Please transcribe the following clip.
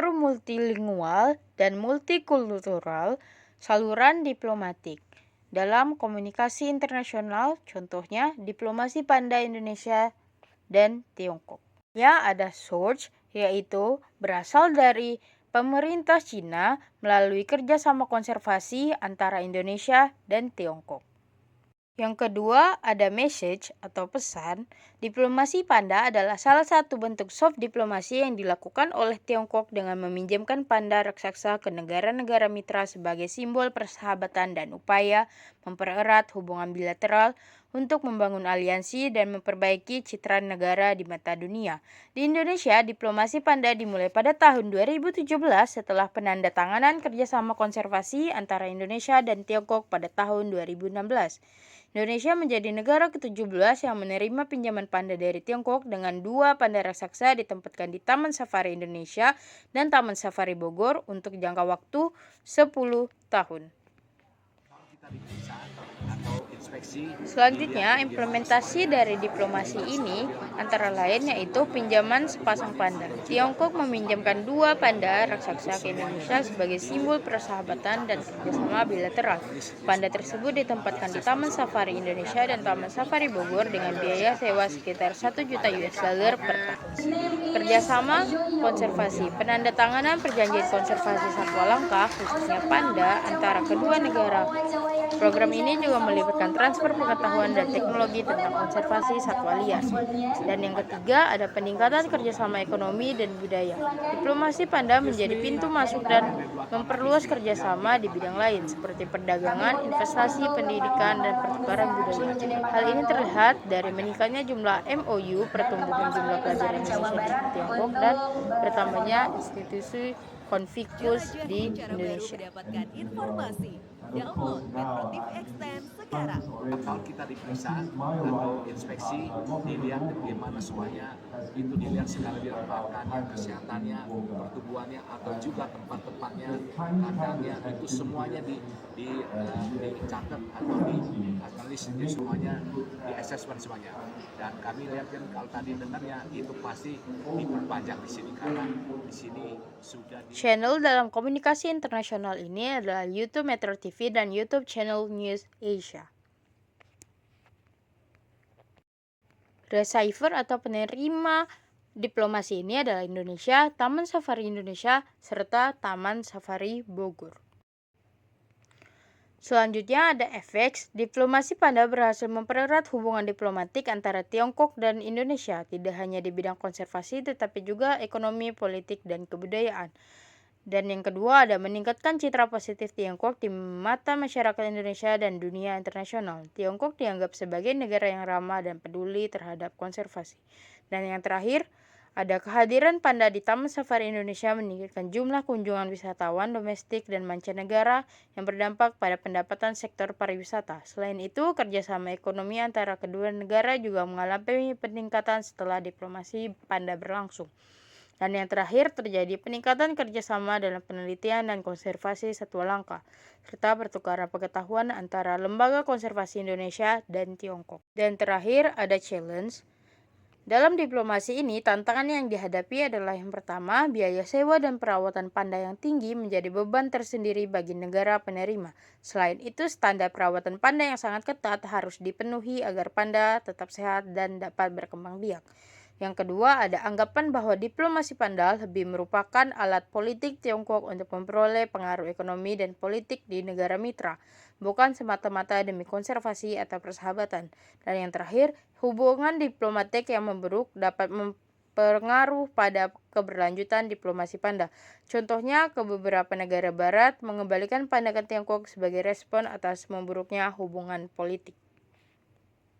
multilingual dan multikultural saluran diplomatik. Dalam komunikasi internasional, contohnya diplomasi panda Indonesia dan Tiongkok. Ya, ada source, yaitu berasal dari pemerintah Cina melalui kerjasama konservasi antara Indonesia dan Tiongkok. Yang kedua, ada message atau pesan. Diplomasi panda adalah salah satu bentuk soft diplomasi yang dilakukan oleh Tiongkok dengan meminjamkan panda raksasa ke negara-negara mitra sebagai simbol persahabatan dan upaya mempererat hubungan bilateral untuk membangun aliansi dan memperbaiki citra negara di mata dunia. Di Indonesia, diplomasi panda dimulai pada tahun 2017 setelah penandatanganan kerjasama konservasi antara Indonesia dan Tiongkok pada tahun 2016. Indonesia menjadi negara ke-17 yang menerima pinjaman panda dari Tiongkok dengan 2 panda raksasa ditempatkan di Taman Safari Indonesia dan Taman Safari Bogor untuk jangka waktu 10 tahun. Selanjutnya, implementasi dari diplomasi ini antara lain yaitu pinjaman sepasang panda. Tiongkok meminjamkan 2 panda raksasa ke Indonesia sebagai simbol persahabatan dan kerjasama bilateral. Panda tersebut ditempatkan di Taman Safari Indonesia dan Taman Safari Bogor dengan biaya sewa sekitar 1 juta US dollar per tahun. Kerjasama konservasi. Penandatanganan perjanjian konservasi satwa langka, khususnya panda, antara kedua negara. Program ini juga melibatkan transfer pengetahuan dan teknologi tentang konservasi satwa liar. Dan yang ketiga, ada peningkatan kerjasama ekonomi dan budaya. Diplomasi panda menjadi pintu masuk dan memperluas kerjasama di bidang lain, seperti perdagangan, investasi, pendidikan, dan pertukaran budaya. Hal ini terlihat dari meningkatnya jumlah MOU, pertumbuhan jumlah pelajar Indonesia di Tiongkok, dan bertambahnya institusi Confucius di Indonesia. Download Metro TV Extend sekarang. Kalau kita diperiksa atau inspeksi, dilihat bagaimana semuanya, itu dilihat segala perawakannya, kesehatannya, pertumbuhannya, atau juga tempat-tempatnya, kandangnya, itu semuanya dicatat atau dianalisis, semuanya di assessment semuanya. Dan kami lihat kan kalau tadi dengarnya itu pasti diperpanjang di sini karena di sini sudah Channel dalam komunikasi internasional ini adalah YouTube Metro TV dan YouTube channel News Asia. Receiver atau penerima diplomasi ini adalah Indonesia, Taman Safari Indonesia, serta Taman Safari Bogor. Selanjutnya ada efek. Diplomasi panda berhasil mempererat hubungan diplomatik antara Tiongkok dan Indonesia, tidak hanya di bidang konservasi tetapi juga ekonomi, politik, dan kebudayaan. Dan yang kedua ada meningkatkan citra positif Tiongkok di mata masyarakat Indonesia dan dunia internasional. Tiongkok dianggap sebagai negara yang ramah dan peduli terhadap konservasi. Dan yang terakhir, ada kehadiran panda di Taman Safari Indonesia meningkatkan jumlah kunjungan wisatawan domestik dan mancanegara yang berdampak pada pendapatan sektor pariwisata. Selain itu, kerjasama ekonomi antara kedua negara juga mengalami peningkatan setelah diplomasi panda berlangsung. Dan yang terakhir, terjadi peningkatan kerjasama dalam penelitian dan konservasi satwa langka, serta pertukaran pengetahuan antara lembaga konservasi Indonesia dan Tiongkok. Dan terakhir, ada challenge. Dalam diplomasi ini, tantangan yang dihadapi adalah yang pertama, biaya sewa dan perawatan panda yang tinggi menjadi beban tersendiri bagi negara penerima. Selain itu, standar perawatan panda yang sangat ketat harus dipenuhi agar panda tetap sehat dan dapat berkembang biak. Yang kedua, ada anggapan bahwa diplomasi panda lebih merupakan alat politik Tiongkok untuk memperoleh pengaruh ekonomi dan politik di negara mitra, bukan semata-mata demi konservasi atau persahabatan. Dan yang terakhir, hubungan diplomatik yang memburuk dapat mempengaruh pada keberlanjutan diplomasi panda. Contohnya, ke beberapa negara barat mengembalikan panda ke Tiongkok sebagai respon atas memburuknya hubungan politik.